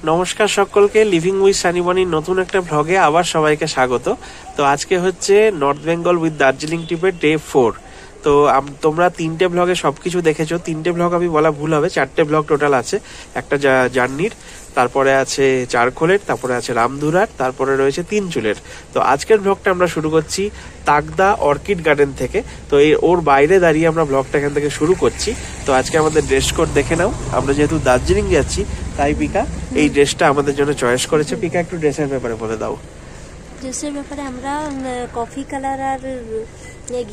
নমস্কার সকলকে, living with সানিবনির নতুন একটা ভ্লগে আবার সবাইকে স্বাগত। তো আজকে হচ্ছে নর্থ বেঙ্গল উইথ দার্জিলিং ট্রিপের ডে 4। তো তোমরা 3টে ভ্লগে সবকিছু দেখেছো। 3টে ভ্লগ আমি বলা ভুল হবে, 4টে ভ্লগ টোটাল আছে। একটা জার্নির, তারপরে আছে চারখোলের, তারপরে আছে রামধুরার, তারপরে রয়েছে তিনচুলের। তো আজকের ভ্লগটা আমরা শুরু করছি তাকদা অর্কিড গার্ডেন থেকে। তো ওর বাইরে দাঁড়িয়ে আমরা ভ্লগটা এখান থেকে শুরু করছি। তো আজকে আমাদের ড্রেস কোড দেখে নাও। আমরা যেহেতু দার্জিলিং যাচ্ছি তাই পিকা এই ড্রেসটা আমাদের জন্য চয়েস করেছে। পিকা, একটু ড্রেসের ব্যাপারে বলে দাও। ড্রেসের ব্যাপারে আমরা কফি কালার আর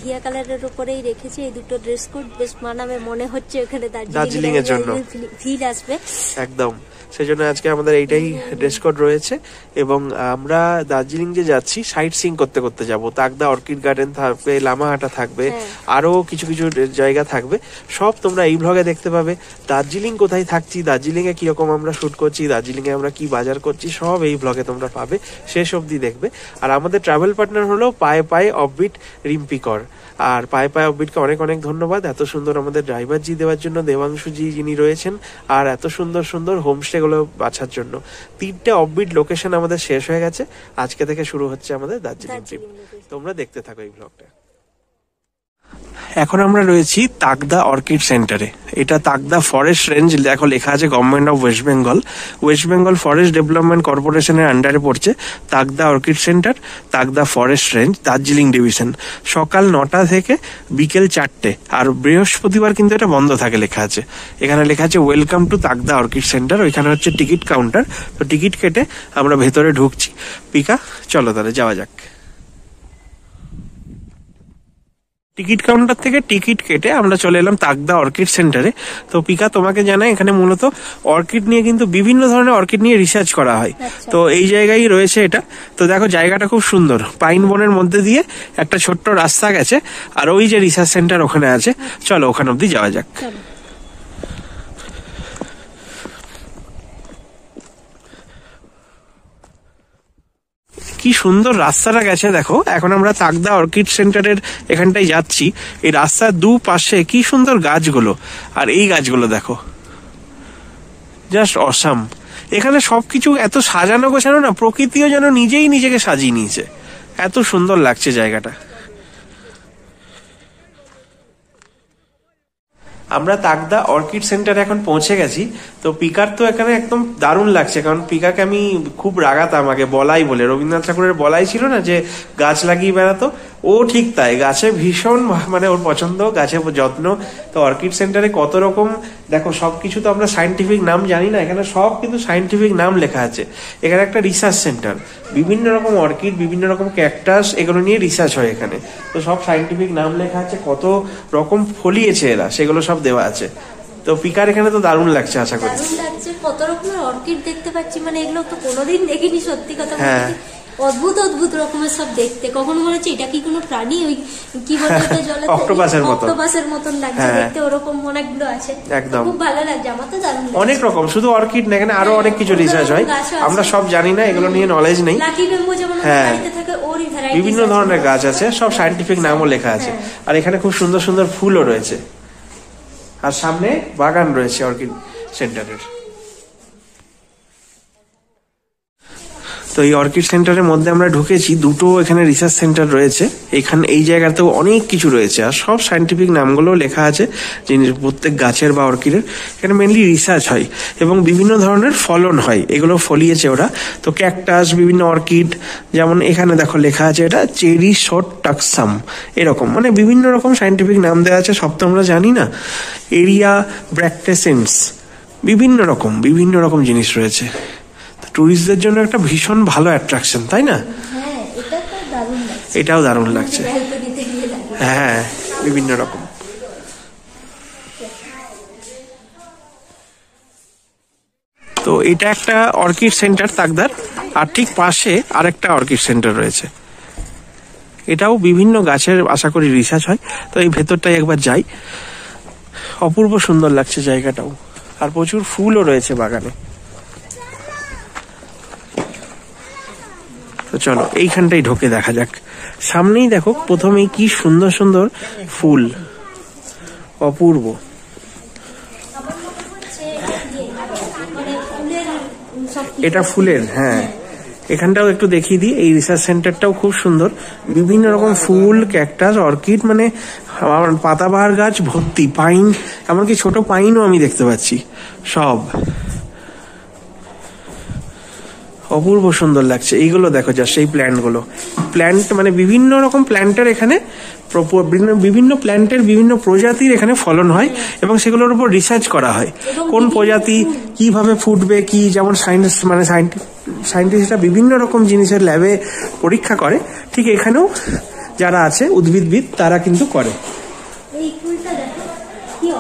ঘিয়া কালারের উপরেই রেখেছি এই দুটো ড্রেস কোড। বেশ মানাবে মনে হচ্ছে এখানে দার্জিলিং এর জন্য ফিল আসবে একদম। সেজন্য আজকে আমাদের এইটাই ড্রেস কোড রয়েছে। এবং আমরা দার্জিলিং যে যাচ্ছি সাইট সিইং করতে করতে যাব। তাকদা অর্কিড গার্ডেন থাকবে, লামাহাটা থাকবে, আরো কিছু কিছু জায়গা থাকবে। সব তোমরা এই ভ্লগে দেখতে পাবে। দার্জিলিং কোথায় থাকছি, দার্জিলিং এ কিরকম আমরা শুট করছি, দার্জিলিং এ আমরা কি বাজার করছি, সব এই ভ্লগে তোমরা পাবে, শেষ অবধি দেখবে। আর আমাদের ট্রাভেল পার্টনার হলো পায়ে পায়ে অফবিট রিম্পি কর। আর পায়ে পায়ে অফবিটকে অনেক অনেক ধন্যবাদ এত সুন্দর আমাদের ড্রাইভার জি দেওয়ার জন্য, দেবাংশুজি যিনি রয়েছেন, আর এত সুন্দর সুন্দর হোমস্টে গুলো বাছার জন্য। 3টে অফবিট লোকেশন আমাদের শেষ হয়ে গেছে। আজকে থেকে শুরু হচ্ছে আমাদের দার্জিলিং ট্রিপ। তোমরা দেখতে থাকো এই ব্লগটা। এখন আমরা রয়েছি তাকদা অর্কিড সেন্টারে। এটা তাকদা ফরেস্ট রেঞ্জ, দেখো লেখা আছে government of West Bengal. West Bengal forest development কর্পোরেশনের আন্ডারে পড়ছে Takdah orchid centre, Takdah forest range, Darjeeling division. সকাল 9টা থেকে বিকেল 4টে। আর বৃহস্পতিবার কিন্তু এটা বন্ধ থাকে লেখা আছে। এখানে লেখা আছে welcome to Takdah orchid centre. ওইখানে হচ্ছে টিকিট কাউন্টার। তো টিকিট কেটে আমরা ভেতরে ঢুকছি। পিকা, চলো তাহলে যাওয়া যাক। টিকিট কাউন্টার থেকে টিকিট কেটে আমরা চলে এলাম তাকদা অর্কিড সেন্টারে। তো পিকা, তোমাকে জানাই এখানে মূলত অর্কিড নিয়ে কিন্তু বিভিন্ন ধরনের অর্কিড নিয়ে রিসার্চ করা হয়। তো এই জায়গায় রয়েছে এটা। তো দেখো জায়গাটা খুব সুন্দর, পাইন বনের মধ্যে দিয়ে একটা ছোট্ট রাস্তা গেছে। আর ওই যে রিসার্চ সেন্টার ওখানে আছে, চলো ওখানে অব্দি যাওয়া যাক। কি সুন্দর রাস্তাটা গেছে দেখো। এখন আমরা তাকদা অর্কিড সেন্টারের এখানটায় যাচ্ছি। এই রাস্তার দুপাশে কি সুন্দর গাছগুলো, আর এই গাছগুলো দেখো, জাস্ট অসাম। এখানে সবকিছু এত সাজানো গোছানো না, প্রকৃতিও যেন নিজেই নিজেকে সাজিয়ে নিয়েছে। এত সুন্দর লাগছে জায়গাটা। আমরা তাকদা অর্কিড সেন্টারে এখন পৌঁছে গেছি। তো পিকার তো এখানে একদম দারুণ লাগছে, কারণ পিকাকে আমি খুব রাগাতাম আগে বলাই বলে। রবীন্দ্রনাথ ঠাকুরের বলাই ছিল না যে গাছ লাগিয়ে বেড়াতো, ও ঠিক তাই। গাছে ভীষণ মানে ওর পছন্দ, গাছের যত্ন। তো অর্কিড সেন্টারে কত রকম দেখো, সবকিছু তো আমরা সাইন্টিফিক নাম জানি না, এখানে সব কিন্তু সাইন্টিফিক নাম লেখা আছে। এখানে একটা রিসার্চ সেন্টার, বিভিন্ন রকম অর্কিড, বিভিন্ন রকম ক্যাকটাস, এগুলো নিয়ে রিসার্চ হয় এখানে। তো সব সাইন্টিফিক নাম লেখা আছে, কত রকম ফলিয়েছে এরা সেগুলো সব দেওয়া আছে। তো পিকার এখানে তো দারুণ লাগছে, আশা করি দারুণ লাগছে। কত রকমের অর্কিড দেখতে পাচ্ছি, মানে এগুলো তো কোনোদিন দেখিনি, সত্যি কথা বলতে। অদ্ভুত অদ্ভুত রকমের সব দেখতে। কখনো মনে হচ্ছে এটা কি কোনো প্রাণী, ওই কি বলে জলে অক্টোপাসের মতন লাগছে দেখতে, ওরকম অনেকগুলো আছে। একদম খুব ভালো লাগছে, আমার তো দারুণ লাগছে। অনেক রকম, শুধু অর্কিড না, এখানে আরো অনেক কিছু রিসার্চ হয়, আমরা সব জানি না, এগুলো নিয়ে নলেজ নেই। লাকি বেম্বু যেমন বাড়িতে থাকে, ওরই ভ্যারাইটি, বিভিন্ন ধরনের গাছ আছে, সব সাইন্টিফিক নামও লেখা আছে। আর এখানে খুব সুন্দর সুন্দর ফুলও রয়েছে। আর সামনে বাগান রয়েছে অর্কিড সেন্টারের। তো এই অর্কিড সেন্টারের মধ্যে আমরা ঢুকেছি। দুটো এখানে রিসার্চ সেন্টার রয়েছে। এখানে এই জায়গাতেও অনেক কিছু রয়েছে, আর সব সাইন্টিফিক নামগুলো লেখা আছে প্রত্যেক গাছের বা অর্কিডের। এখানে মেনলি রিসার্চ হয় এবং বিভিন্ন ধরনের ফলন হয়, এগুলো ফলিয়েছে ওরা। তো ক্যাকটাস, বিভিন্ন অর্কিড, যেমন এখানে দেখো লেখা আছে এটা চেরি শট টাকসাম, এরকম মানে বিভিন্ন রকম সাইন্টিফিক নাম দেওয়া আছে, সব তো আমরা জানি না। এরিয়া ব্র্যাকটেসেন্স, বিভিন্ন রকম জিনিস রয়েছে। টুরিস্টদের জন্য একটা ভীষণ ভালো অ্যাট্রাকশন, তাই না? এটাও দারুণ লাগছে। হ্যাঁ, বিভিন্ন রকম। তো এটা একটা অর্কিড সেন্টার তাকদার, আর ঠিক পাশে আরেকটা অর্কিড সেন্টার রয়েছে। এটাও বিভিন্ন গাছের আশা করি রিসার্চ হয়। তো এই ভেতরটাই একবার যাই। অপূর্ব সুন্দর লাগছে জায়গাটাও, আর প্রচুর ফুলও রয়েছে বাগানে। তো চলো এইখানটাই ঢোকে দেখা যাক। সামনেই দেখো প্রথমেই কি সুন্দর সুন্দর ফুল, অপূর্ব। এটা ফুলের, হ্যাঁ এখানটাও একটু দেখিয়ে দিই। এই রিসার্চ সেন্টারটাও খুব সুন্দর, বিভিন্ন রকম ফুল, ক্যাকটাস, অর্কিড, মানে পাতাবাহার গাছ ভর্তি, পাইন, এমনকি ছোট পাইনও আমি দেখতে পাচ্ছি। সব অপূর্ব সুন্দর লাগছে। এইগুলো দেখো যা সেই প্ল্যান্টগুলো, প্ল্যান্ট মানে বিভিন্ন রকম প্ল্যান্টের এখানে, বিভিন্ন প্ল্যান্টের বিভিন্ন প্রজাতির এখানে ফলন হয় এবং সেগুলোর উপর রিসার্চ করা হয় কোন প্রজাতি কিভাবে ফুটবে কি, যেমন সায়েন্স মানে সায়েন্টিস্টরা বিভিন্ন রকম জিনিসের ল্যাবে পরীক্ষা করে, ঠিক এখানেও যারা আছে উদ্ভিদবিদ তারা কিন্তু করে।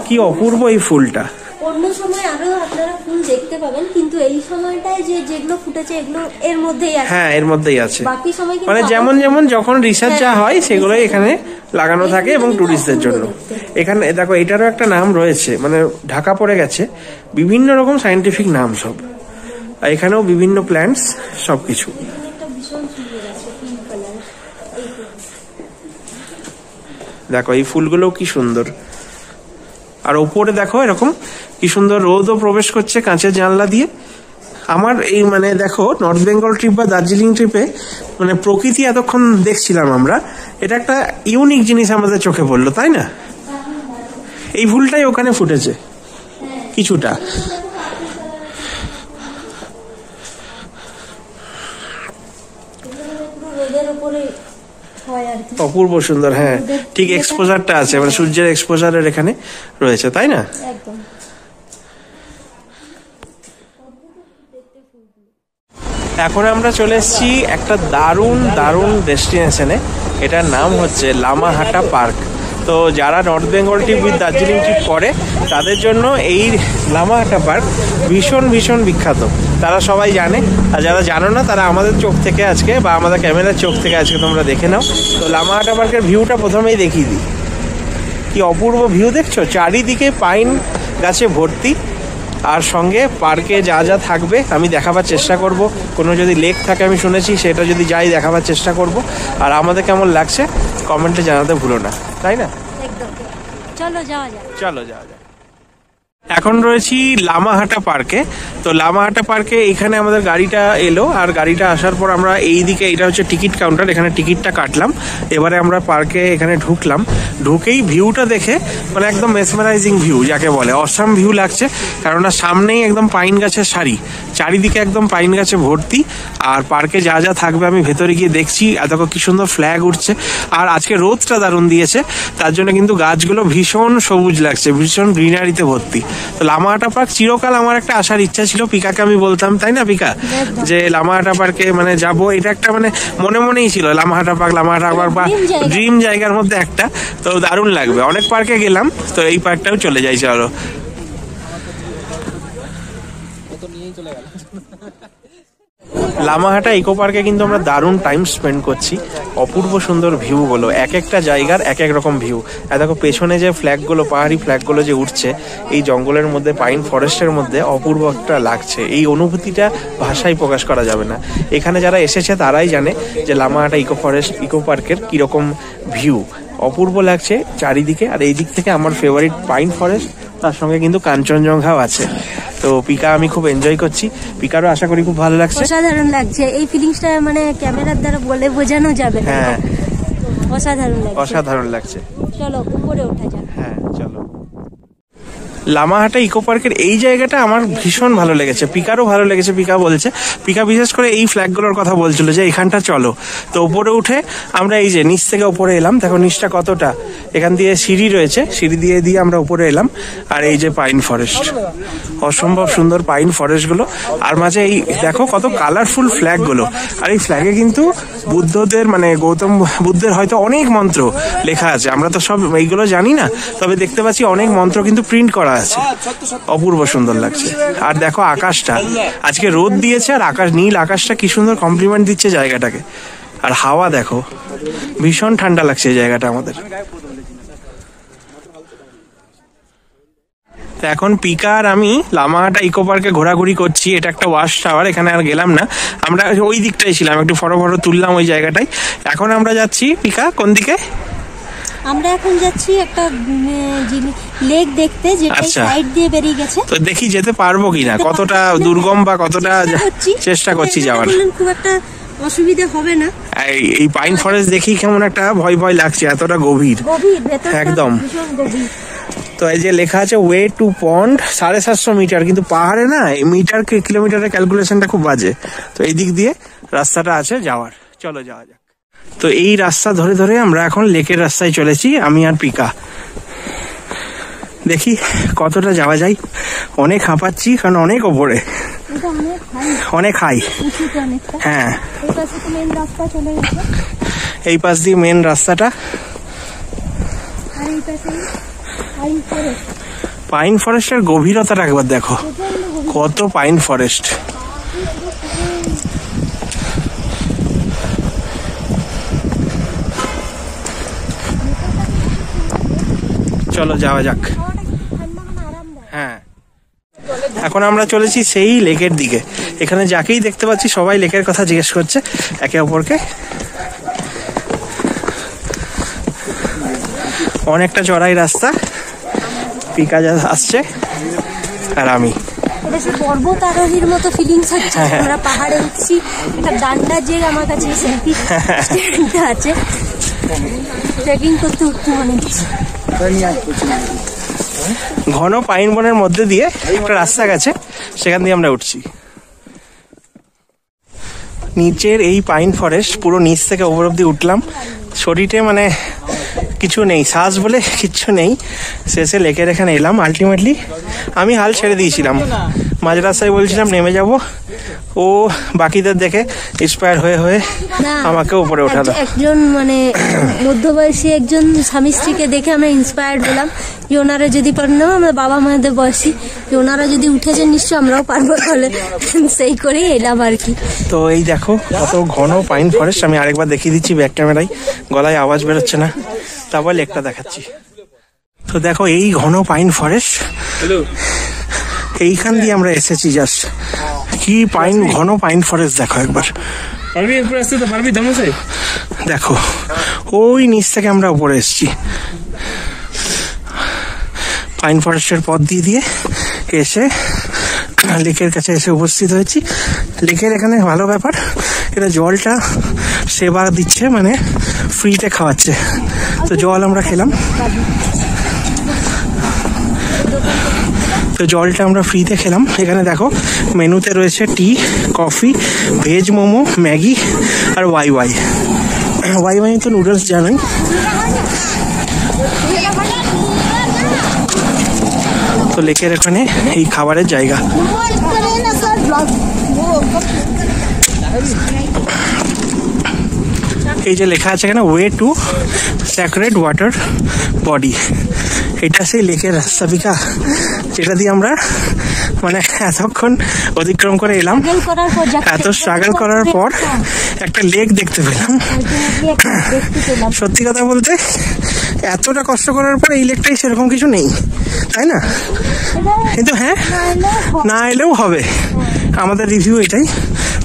কি অপূর্ব এই ফুলটা। অন্য সময় আরো আপনারা ফুল দেখতে পাবেন, কিন্তু এই সময়টায় যেগুলো ফুটেছে এগুলো এর মধ্যেই আছে। হ্যাঁ এর মধ্যেই আছে। বাকি সময় মানে যেমন যেমন যখন রিসার্চ যা হয় সেগুলোই এখানে লাগানো থাকে এবং টুরিস্টদের জন্য। এখানে দেখো এটারও একটা নাম রয়েছে, মানে ঢাকা পড়ে গেছে, বিভিন্ন রকম সায়েন্টিফিক নাম সব, আর এখানেও বিভিন্ন প্ল্যান্টস সবকিছু। দেখো এই ফুলগুলো কি সুন্দর, আর ওপরে দেখো এরকম কি সুন্দর রোদও প্রবেশ করছে কাঁচের জানলা দিয়ে। আমার এই মানে দেখো নর্থ বেঙ্গল ট্রিপ বা দার্জিলিং ট্রিপে মানে প্রকৃতি এতক্ষণ দেখছিলাম আমরা, এটা একটা ইউনিক জিনিস আমাদের চোখে পড়লো, তাই না? এই ফুলটাই ওখানে ফুটেছে কিছুটা। অপূর্ব সুন্দর, হ্যাঁ ঠিক এক্সপোজারটা আছে, মানে সূর্যের এক্সপোজারের এখানে রয়েছে, তাই না? এখন আমরা চলে এসেছি একটা দারুণ দারুণ ডেস্টিনেশনে, এটার নাম হচ্ছে লামাহাটা পার্ক। তো যারা north Bengal trip with Darjeeling trip করে তাদের জন্য এই লামাহাটা পার্ক ভীষণ ভীষণ বিখ্যাত, তারা সবাই জানে। আর যারা জানো না তারা আমাদের চোখ থেকে আজকে বা আমাদের ক্যামেরার চোখ থেকে আজকে তোমরা দেখে নাও। তো লামাহাটা পার্কের ভিউটা প্রথমেই দেখিয়ে দিই। কি অপূর্ব ভিউ দেখছো, চারিদিকে পাইন গাছে ভর্তি, আর সঙ্গে পার্কে যা যা থাকবে আমি দেখাবার চেষ্টা করব। কোনো যদি লেক থাকে আমি শুনেছি সেটা যদি যাই দেখাবার চেষ্টা করব। আর আমাদের কেমন লাগছে কমেন্টে জানাতে ভুলো না, তাই না? চলো যাওয়া যাক। চলো যাওয়া যাক। এখন রয়েছি লামাহাটা পার্কে। তো লামাহাটা পার্কে এখানে আমাদের গাড়িটা এলো, আর গাড়িটা আসার পর আমরা এই দিকে, এটা হচ্ছে টিকিট কাউন্টার, এখানে টিকিটটা কাটলাম। এবারে আমরা পার্কে এখানে ঢুকলাম। ঢুকেই ভিউটা দেখে মানে একদম মেসমারাইজিং ভিউ যাকে বলে, অসাম ভিউ লাগছে। কেননা সামনেই একদম পাইন গাছের সারি, চারিদিকে একদম পাইন গাছে ভর্তি। আর পার্কে যা যা থাকবে আমি ভেতরে গিয়ে দেখছি, এত কি সুন্দর ফ্ল্যাগ উঠছে। আর আজকে রোদটা দারুণ দিয়েছে, তার জন্য কিন্তু গাছগুলো ভীষণ সবুজ লাগছে, ভীষণ গ্রিনারিতে ভর্তি। তো লামাহাটা পার্ক চিরকাল আমার একটা আসার ইচ্ছা ছিল, পিকাকে আমি বলতাম, তাই না পিকা, যে লামাহাটা পার্কে মানে যাবো, এটা একটা মানে মনে মনেই ছিল লামাহাটা পার্ক বা ড্রিম জায়গার মধ্যে একটা। তো দারুণ লাগবে, অনেক পার্কে গেলাম, তো এই পার্কটাও চলে যাই চলো। লামাহাটা ইকো পার্কে কিন্তু আমরা দারুণ টাইম স্পেন্ড করছি, অপূর্ব সুন্দর ভিউ গুলো, এক একটা জায়গার এক এক রকম ভিউ। আর দেখো পেছনে যে ফ্ল্যাগগুলো, পাহাড়ি ফ্ল্যাগগুলো যে উঠছে এই জঙ্গলের মধ্যে, পাইন ফরেস্টের মধ্যে, অপূর্ব একটা লাগছে। এই অনুভূতিটা ভাষায় প্রকাশ করা যাবে না। এখানে যারা এসেছে তারাই জানে যে লামাহাটা ইকো পার্কের কিরকম ভিউ, অপূর্ব লাগছে চারিদিকে। আর এই দিক থেকে আমার ফেভারিট পাইন ফরেস্ট, তার সঙ্গে কিন্তু কাঞ্চনজঙ্ঘাও আছে। তো পিকা আমি খুব এনজয় করছি, পিকারও আশা করি খুব ভালো লাগছে। অসাধারণ লাগছে এই ফিলিংসটা, মানে ক্যামেরার দ্বারা বলে বোঝানো যাবে না। হ্যাঁ অসাধারণ লাগছে, অসাধারণ লাগছে। চলো উপরে ওঠা যাক। হ্যাঁ চলো। লামাহাটা ইকো পার্কের এই জায়গাটা আমার ভীষণ ভালো লেগেছে, পিকারও ভালো লেগেছে। পিকা বলছে, পিকা বিশেষ করে এই ফ্ল্যাগগুলোর কথা বলছিল যে এখানটা চলো। তো উপরে উঠে আমরা এই যে নিচ থেকে উপরে এলাম, দেখো নিচটা কতটা, এখান দিয়ে সিঁড়ি রয়েছে, সিঁড়ি দিয়ে আমরা উপরে এলাম। আর এই যে পাইন ফরেস্ট, অসম্ভব সুন্দর পাইন ফরেস্ট গুলো, আর মাঝে এই দেখো কত কালারফুল ফ্ল্যাগ গুলো। আর এই ফ্ল্যাগে কিন্তু বুদ্ধদের মানে গৌতম বুদ্ধের হয়তো অনেক মন্ত্র লেখা আছে, আমরা তো সব এইগুলো জানি না, তবে দেখতে পাচ্ছি অনেক মন্ত্র কিন্তু প্রিন্ট করা আছে, অপূর্ব সুন্দর লাগছে। আর দেখো আকাশটা, আজকে রোদ দিয়েছে আর আকাশ, নীল আকাশটা কি সুন্দর কমপ্লিমেন্ট দিচ্ছে জায়গাটাকে। আর হাওয়া দেখো, ভীষণ ঠান্ডা লাগছে এই জায়গাটা আমাদের। এখন পিকা আর আমি লামাহাটা ইকো পার্কে ঘোরাঘুরি করছি। এটা একটা ওয়াচ টাওয়ার, এখানে আর গেলাম না, আমরা ওই দিকটাই ছিলাম, একটু ফটো তুললাম ওই জায়গাটাই। এখন আমরা যাচ্ছি, পিকা কোন দিকে? আমরা এখন যাচ্ছি একটা লেক দেখতে, যেটা সাইড দিয়ে বেরিয়ে গেছে। তো দেখি যেতে পারবো কিনা, কতটা দুর্গম বা কতটা চেষ্টা করছি যাওয়ার। খুব একটা অসুবিধা হবে না। এই পাইন ফরেস্ট দেখি কেমন একটা ভয় ভয় লাগছে, এতটা গভীর একদম। তো এই যে লেখা আছে ওয়ে টু পন্ড 750 মিটার, কিন্তু পাহাড়ে না মিটার কিলোমিটারের ক্যালকুলেশনটা খুব বাজে। তো এই দিক দিয়ে রাস্তাটা আছে যাওয়ার, চলো যাওয়া যাক। তো এই রাস্তা ধরে ধরে আমরা এখন লেকের রাস্তায় চলেছি, আমি আর পিকা। দেখি কতটা যাওয়া যায়। অনেক হাঁপাচ্ছি কারণ অনেক ওপরে, অনেক হাই। হ্যাঁ, এই পাশ দিয়ে মেন রাস্তাটা। পাইন ফরেস্টের গভীরতাটা একবার দেখো, কত পাইন ফরেস্ট। চলো যাওয়া যাক। হ্যাঁ, এখন আমরা চলেছি সেই লেকের দিকে। এখানে যাকেই দেখতে পাচ্ছি সবাই লেকের কথা জিজ্ঞেস করছে একে অপরকে। অনেকটা চড়াই রাস্তা, পিকা আসছে আর আমি। এটা সে পর্বত আরোহীর মতো ফিলিংস হচ্ছে। আমরা পাহাড়ে উঠছি, একটা ডান্ডা যে আমার কাছে আছে, ট্রেকিং করতে উঠতে মনে হচ্ছে। ঘন পাইন বনের মধ্যে দিয়ে একটা রাস্তা গেছে, সেখান দিয়ে আমরা উঠছি। নিচের এই পাইন ফরেস্ট পুরো নিচ থেকে ওপর অব্দি উঠলাম। শরীরে মানে কিছু নেই, শ্বাস বলে কিচ্ছু নেই। শেষে লেকের এখানে এলাম। আলটিমেটলি আমি হাল ছেড়ে দিয়েছিলাম, মাঝ রাস্তায় বলছিলাম নেমে যাব। ও বাকিদের দেখে ইন্সপায়ার হয়ে হয়ে আমাকে উপরে ওঠালো। একজন মানে মধ্যবয়সী একজন স্বামী স্ত্রীকে দেখে আমরা ইন্সপায়ার্ড হলাম যে ওনারা যদি পারেন, আমরা বাবা মায়েদের বয়সী, যে ওনারা যদি উঠেছেন নিশ্চয় আমরাও পারবো, তাহলে সেই করেই এলাম আর কি। তো এই দেখো কত ঘন পাইন ফরেস্ট। আমি আরেকবার দেখিয়ে দিচ্ছি ব্যাক ক্যামেরায়, গলায় আওয়াজ বেরোচ্ছে না, তারপর লেকটা দেখাচ্ছি। তো দেখো এই ঘন পাইন ফরেস্ট, এইখান দিয়ে আমরা এসেছি। জাস্ট কি পাইন, ঘন পাইন ফরেস্ট দেখো একবার। দেখো ওই নিচ থেকে আমরা উপরে এসেছি। পাইন ফরেস্টের পথ দিয়ে দিয়ে এসে লেকের কাছে এসে উপস্থিত হয়েছি। লেকের এখানে ভালো ব্যাপার, এটা জলটা সেবা দিচ্ছে, মানে ফ্রিতে খাওয়াচ্ছে। তো জল আমরা খেলাম, তো জলটা আমরা ফ্রিতে খেলাম। এখানে দেখো মেনুতে রয়েছে টি, কফি, ভেজ মোমো, ম্যাগি আর ওয়াই ওয়াই। ওয়াই ওয়াই তো নুডলস জানোই। তো লেকের এখানে এই খাবারের জায়গা। এই যে লেখা আছে এখানে way to sacred water body, এটা সেই লেকের রাস্তা পিকা, যেটা দিয়ে আমরা মানে এতক্ষণ অতিক্রম করে এলাম। এত স্ট্রাগল করার পর একটা লেক দেখতে পেলাম। সত্যি কথা বলতে এতটা কষ্ট করার পর এই লেকটাই সেরকম কিছু নেই, তাই না? কিন্তু হ্যাঁ, না এলেও হবে, আমাদের রিভিউ এটাই।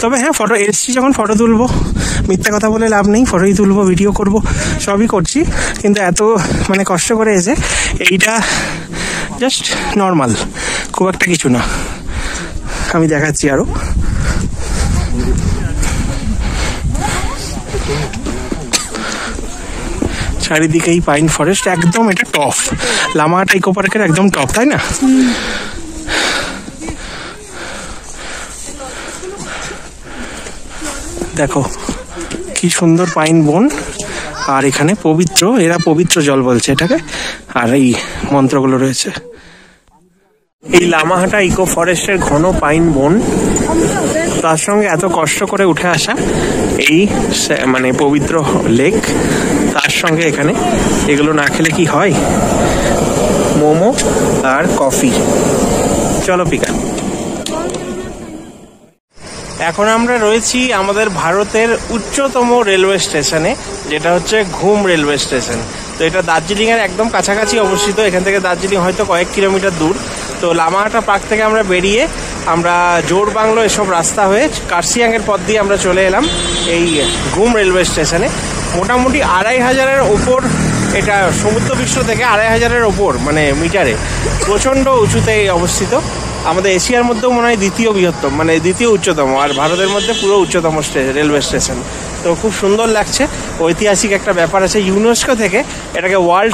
তবে হ্যাঁ, ফটো এসছি যখন ফটো তুলবো, মিথ্যা কথা বলে লাভ নেই, ফটোই তুলবো, ভিডিও করব, সবই করছি। কিন্তু এত মানে কষ্ট করে এসে এইটা জাস্ট নর্মাল, খুব একটা কিছু না। আমি দেখাচ্ছি আরো। চারিদিকেই পাইন ফরেস্ট, একদম এটা টপ, লামাহাটা ইকো পার্কের একদম টপ, তাই না? দেখো কি সুন্দর পাইন বন, আর এখানে পবিত্র, এরা পবিত্র জল বলছে এটাকে, আর এই মন্ত্রগুলো রয়েছে। এই লামাহাটা ইকো ফরেস্টের ঘন পাইন বন, তার সঙ্গে এত কষ্ট করে উঠে আসা এই মানে পবিত্র লেক, তার সঙ্গে এখানে এগুলো না খেলে কি হয়, মোমো আর কফি। চলো পিকা। এখন আমরা রয়েছি আমাদের ভারতের উচ্চতম রেলওয়ে স্টেশনে, যেটা হচ্ছে ঘুম রেলওয়ে স্টেশন। তো এটা দার্জিলিং এর একদম কাছাকাছি অবস্থিত। এখান থেকে দার্জিলিং হয়তো কয়েক কিলোমিটার দূর। তো লামাহাটা পার্ক থেকে আমরা বেরিয়ে আমরা জোরবাংলো এসব রাস্তা হয়ে কার্শিয়াংয়ের পথ দিয়ে আমরা চলে এলাম এই ঘুম রেলওয়ে স্টেশনে। মোটামুটি 2500-এর ওপর এটা সমুদ্রপৃষ্ঠ থেকে 2500-এর ওপর মানে মিটারে প্রচণ্ড উঁচুতে অবস্থিত। আমাদের এশিয়ার মধ্যেও মনে হয় দ্বিতীয় বৃহত্তম, মানে দ্বিতীয় উচ্চতম, আর ভারতের মধ্যে পুরো উচ্চতম রেলওয়ে স্টেশন। তো খুব সুন্দর লাগছে, ঐতিহাসিক একটা ব্যাপার আছে। ইউনেস্কো থেকে এটাকে ওয়ার্ল্ড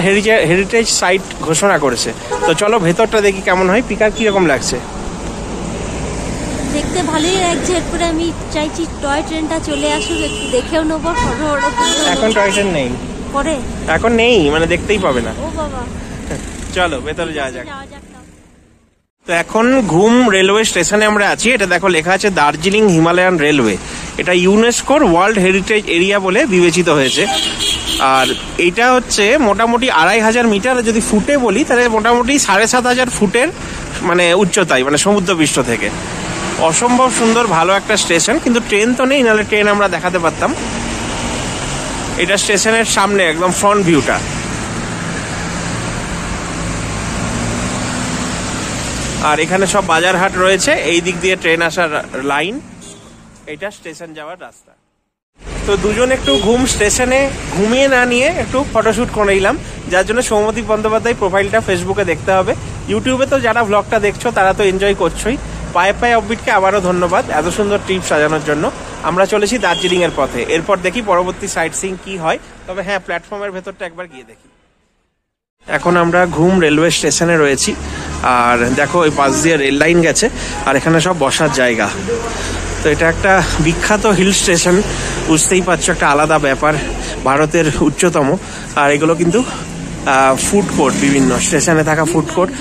হেরিটেজ সাইট ঘোষণা করেছে। তো চলো ভেতরটা দেখি কেমন হয়। পিকার কিরকম লাগছে? দেখতে ভালোই লাগছে। এরপরে আমি চাইছি টয় ট্রেনটা চলে আসুক, একটু দেখেও নেবো। এখন টয় ট্রেন নেই, পরে এখন নেই, মানে দেখতেই পাবে না। ও বাবা, চলো ভেতরে যাওয়া যাক। তো এখন ঘুম রেলওয়ে স্টেশনে আমরা আছি। এটা দেখো লেখা আছে দার্জিলিং হিমালয়ান রেলওয়ে। এটা ইউনেস্কোর ওয়ার্ল্ড হেরিটেজ এরিয়া বলে বিবেচিত হয়েছে। আর এটা হচ্ছে মোটামুটি 2500 মিটার, যদি ফুটে বলি তাহলে মোটামুটি 7500 ফুটের মানে উচ্চতায়, মানে সমুদ্রপৃষ্ঠ থেকে। অসম্ভব সুন্দর ভালো একটা স্টেশন, কিন্তু ট্রেন তো নেই, নাহলে ট্রেন আমরা দেখাতে পারতাম। এটা স্টেশনের সামনে একদম ফ্রন্ট ভিউটা। আর এখানে সব বাজার হাট রয়েছে, এই দিক দিয়ে ট্রেন আসার লাইন, এটা স্টেশন যাওয়ার রাস্তা। তো দুজন একটু ঘুম স্টেশনে ঘুমিয়ে না নিয়ে একটু ফটোশুট করে নিলাম, যার জন্য সৌমদীপ বন্দ্যোপাধ্যায় প্রোফাইলটা ফেসবুকে দেখতে হবে। ইউটিউবে তো যারা ভ্লগটা দেখছো তারা তো এনজয় করছোই। পায়ে পায়ে অফবিটকে আবারও ধন্যবাদ এত সুন্দর ট্রিপ সাজানোর জন্য। আমরা চলেছি দার্জিলিং এর পথে, এরপর দেখি পরবর্তী সাইট সিইং কি হয়। তবে হ্যাঁ, প্ল্যাটফর্মের ভেতরটা একবার গিয়ে দেখি। এখন আমরা ঘুম রেলওয়ে স্টেশনে রয়েছি, আর দেখো ওই পাশ দিয়ে রেল লাইন গেছে, আর এখানে সব বসার জায়গা। তো এটা একটা বিখ্যাত হিল স্টেশন, বুঝতেই পারছো একটা আলাদা ব্যাপার, ভারতের উচ্চতম। আর এগুলো কিন্তু ফুড কোর্ট, বিভিন্ন স্টেশনে থাকা ফুড কোর্ট।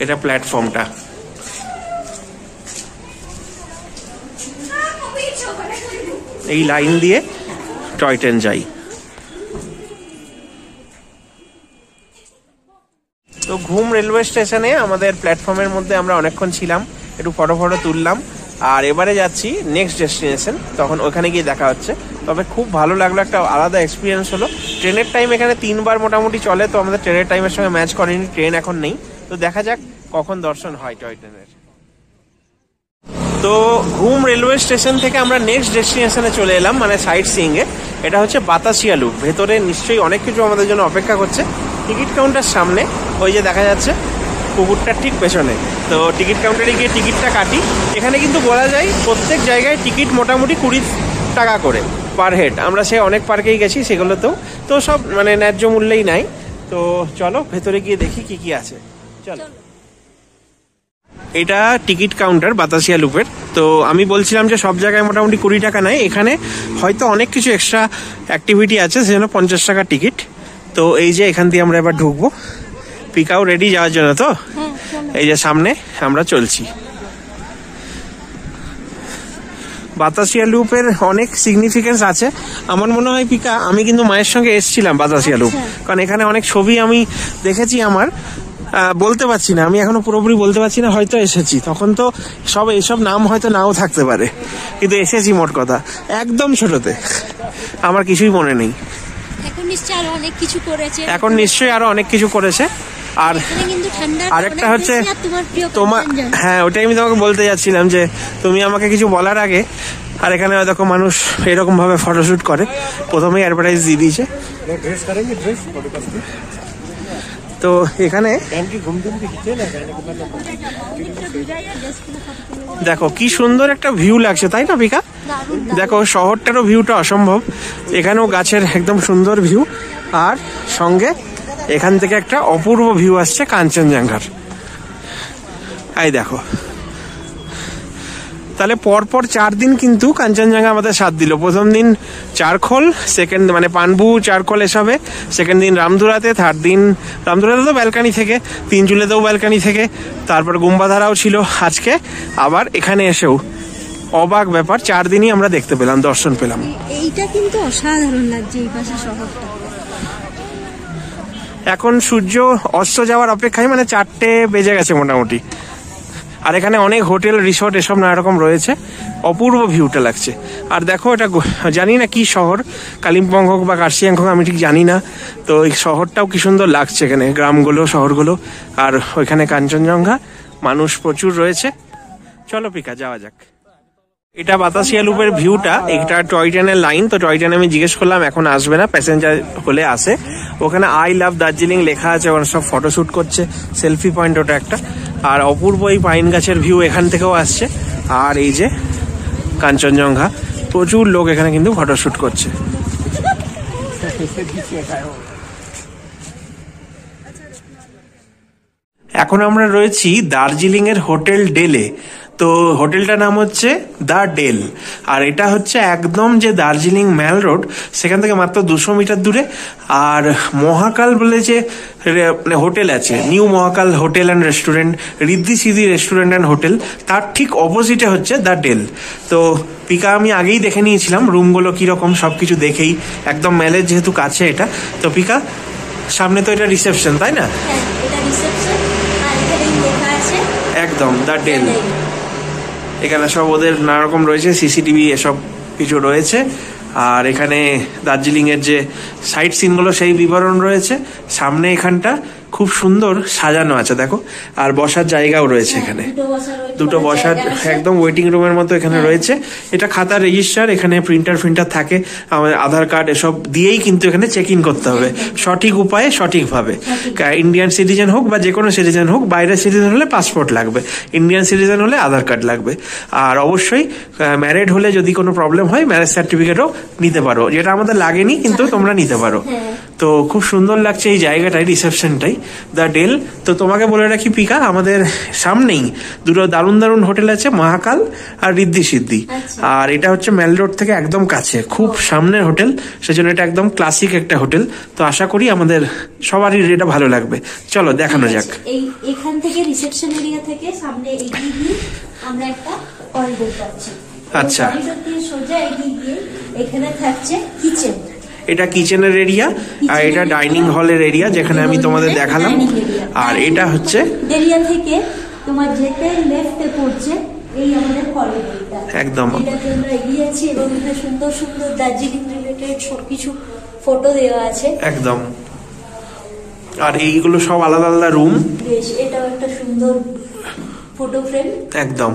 এটা প্ল্যাটফর্মটা। এই লাইন দিয়ে টয় ট্রেন যাই। তো ঘুম রেলওয়ে স্টেশনে আমাদের প্ল্যাটফর্মের মধ্যে আমরা অনেকক্ষণ ছিলাম, একটু ফটো তুললাম। আর এবারে যাচ্ছি নেক্সট ডেস্টিনেশন, তখন ওখানে গিয়ে দেখা হচ্ছে। তবে খুব ভালো লাগলো, একটা আলাদা এক্সপিরিয়েন্স হলো। ট্রেনের টাইম এখানে 3 বার মোটামুটি চলে, তো আমাদের ট্রেনের টাইমের সঙ্গে ম্যাচ করেনি, ট্রেন এখন নেই। তো দেখা যাক কখন দর্শন হয় টয় ট্রেনের। তো ঘুম রেলওয়ে স্টেশন থেকে আমরা নেক্সট ডেস্টিনেশনে চলে এলাম, মানে সাইট সিইং এ। এটা হচ্ছে বাতাসিয়া লুপ। ভেতরে নিশ্চয়ই অনেক কিছু আমাদের জন্য অপেক্ষা করছে। টিকিট কাউন্টার সামনে, ওই যে দেখা যাচ্ছে পুকুরটার ঠিক পেছনে। তো টিকিট কাউন্টারে গিয়ে টিকিটটা কাটি। এখানে কিন্তু বলা যায় প্রত্যেক জায়গায় টিকিট মোটামুটি 20 টাকা করে পার হেড। আমরা সে অনেক পার্কেই গেছি, সেগুলোতেও তো সব মানে ন্যায্য মূল্যেই নাই। তো চলো ভেতরে গিয়ে দেখি কি কি আছে। চলো। এটা টিকিট কাউন্টার বাতাসিয়া লুপের। তো আমি বলছিলাম যে সব জায়গায় মোটামুটি 20 টাকা নেয়, এখানে হয়তো অনেক কিছু এক্সট্রা অ্যাক্টিভিটি আছে, সেজন্য 50 টাকা টিকিট। তো এই যে এখান দিয়ে আমরা এবার ঢুকবো। পিকাও রেডি যাওয়ার জন্য? তো এই যে সামনে আমরা চলছি। বাতাসিয়া লুপের অনেক সিগনিফিকেন্স আছে আমার মনে হয়। পিকা, আমি কিন্তু মায়ের সঙ্গে এসেছিলাম বাতাসিয়া লুপ, কারণ এখানে অনেক ছবি আমি দেখেছি। আমার বলতে পারছি না, আমি এখনো পুরোপুরি বলতে পারছি না, হয়তো এসেছি তখন। তো সব এইসব নাম হয়তো নাও থাকতে পারে, কিন্তু এসেছি মোট কথা একদম ছোটতে, আমার কিছুই মনে নেই। এখন নিশ্চয়ই আরো অনেক কিছু করেছে। এখন নিশ্চয়ই আরো অনেক কিছু করেছে। আর আরেকটা হচ্ছে তোমার, হ্যাঁ ওটাই আমি তোমাকে বলতে যাচ্ছিলাম, যে তুমি আমাকে কিছু বলার আগে আর এখানে দেখো মানুষ এরকম ভাবে ফটোশুট করে। প্রথমেই অ্যাডভার্টাইজ দিয়ে দিয়েছে। তো এখানে দেখো কি সুন্দর একটা ভিউ লাগছে, তাই না পিকা? দেখো শহরটারও ভিউটা অসম্ভব। এখানেও গাছের একদম সুন্দর ভিউ, আর সঙ্গে এখান থেকে একটা অপূর্ব ভিউ আসছে কাঞ্চনজঙ্ঘার। এই দেখো, তাহলে পরপর 4 দিন কিন্তু কাঞ্চনজঙ্ঘা আমাদের সাথ দিল। প্রথম দিন চারখোল, সেকেন্ড মানে পানবু চারখোল এসবে, সেকেন্ড দিন রামধুরাতে, থার্ড দিন রামধুরাতে তো ব্যালকানি থেকে, তিনচুলেতেও ব্যালকানি থেকে, তারপর গুম্বাধারাও ছিল। আজকে আবার এখানে এসেও অবাক ব্যাপার, 4 দিনই আমরা দেখতে পেলাম, দর্শন পেলাম। এইটা কিন্তু অসাধারণ লাগছে এই পাশে শহরটা। এখন সূর্য অস্ত যাওয়ার অপেক্ষায়, মানে 4টে বেজে গেছে মোটামুটি। আর এখানে অনেক হোটেল, রিসোর্ট এসব নানা রকম রয়েছে। অপূর্ব ভিউটা লাগছে। আর দেখো, এটা জানি না কি শহর, কালিম্পং হোক বা কার্শিয়াং হোক আমি ঠিক জানি না। তো এই শহরটাও কি সুন্দর লাগছে, এখানে গ্রামগুলো, শহরগুলো। আর ওইখানে কাঞ্চনজঙ্ঘা, মানুষ প্রচুর রয়েছে। চলো পিকা যাওয়া যাক। এটা বাতাসিয়া লুপের ভিউটা, এটা টয় ট্রেনের লাইন। তো টয় ট্রেনে আমি জিজ্ঞেস করলাম এখন আসবে না, প্যাসেঞ্জার হলে আসে। ওখানে আই লাভ দার্জিলিং লেখা আছে, ওখানে সব ফটোশুট করছে, সেলফি পয়েন্ট ওটা একটা। আর অপূর্ব এই পাইন গাছের ভিউ এখান থেকেও আসছে। আর এই যে কাঞ্চনজঙ্ঘা, প্রচুর লোক এখানে কিন্তু ফটোশুট করছে। এখন আমরা রয়েছি দার্জিলিং এর হোটেল ডেলে। তো হোটেলটার নাম হচ্ছে দ্য ডেল। আর এটা হচ্ছে একদম যে দার্জিলিং ম্যাল রোড সেখান থেকে মাত্র 200 মিটার দূরে। আর মহাকাল বলে যে হোটেল আছে, new Mahakal hotel and restaurant, Riddhi সিদ্ধি রেস্টুরেন্ট অ্যান্ড হোটেল, তার ঠিক অপোজিটে হচ্ছে দ্য ডেল। তো পিকা আমি আগেই দেখে নিয়েছিলাম রুমগুলো কিরকম, সবকিছু দেখেই, একদম ম্যালের যেহেতু কাছে এটা। তো পিকা সামনে তো এটা রিসেপশন, তাই না? একদম দ্য ডেল। এখানে সব ওদের নানা রকম রয়েছে, সিসিটিভি এসব কিছু রয়েছে। আর এখানে দার্জিলিং এর যে সাইট সিনগুলো সেই বিবরণ রয়েছে। সামনে এখানটা খুব সুন্দর সাজানো আছে দেখো, আর বসার জায়গাও রয়েছে এখানে, দুটো বসার একদম ওয়েটিং রুমের মতো এখানে রয়েছে। এটা খাতা রেজিস্টার, এখানে প্রিন্টার থাকে, আমাদের আধার কার্ড এসব দিয়েই কিন্তু এখানে চেক ইন করতে হবে সঠিক উপায়ে, সঠিকভাবে। ইন্ডিয়ান সিটিজেন হোক বা যে কোনো সিটিজেন হোক, বাইরের সিটিজেন হলে পাসপোর্ট লাগবে, ইন্ডিয়ান সিটিজেন হলে আধার কার্ড লাগবে। আর অবশ্যই ম্যারিড হলে যদি কোনো প্রবলেম হয় ম্যারেজ সার্টিফিকেটও নিতে পারো, যেটা আমাদের লাগেনি কিন্তু তোমরা নিতে পারো। তো খুব সুন্দর লাগছে এই জায়গাটাই, রিসেপশনটাই দ্য ডেল। তো তোমাকে বলে রাখি পিকা, আমাদের সামনেই দুটো দারুণ দারুণ হোটেল আছে, মহাকাল আর রিদ্ধি সিদ্ধি। আর এটা হচ্ছে মেল রোড থেকে একদম কাছে, খুব সামনের হোটেল, সেজন্য এটা একদম ক্লাসিক একটা হোটেল। তো আশা করি আমাদের সবারই এটা ভালো লাগবে। চলো দেখানো যাক। এখান থেকে রিসেপশন এরিয়া থেকে সামনে এগিয়ে গিয়ে আমরা একটা করিডোর পাচ্ছি। আচ্ছা, করিডোর দিয়ে সোজা এগিয়ে গিয়ে এখানে থাকছে কিচেন। এটা কিচেনের এরিয়া, আর এটা ডাইনিং হলের এরিয়া যেখানে আমি তোমাদের দেখালাম। আর এটা হচ্ছে এরিয়া থেকে তোমার যেতে লেফটে পড়ছে এই আমাদের করিডোরটা। একদম এটাতে আমরা এগিয়ে যাচ্ছি এবং এখানে সুন্দর সুন্দর দার্জিলিং রিলেটেড সবকিছু ফটো দেওয়া আছে একদম। আর এইগুলো সব আলাদা আলাদা রুম। বেশ, এটাও একটা সুন্দর ফটো ফ্রেম একদম।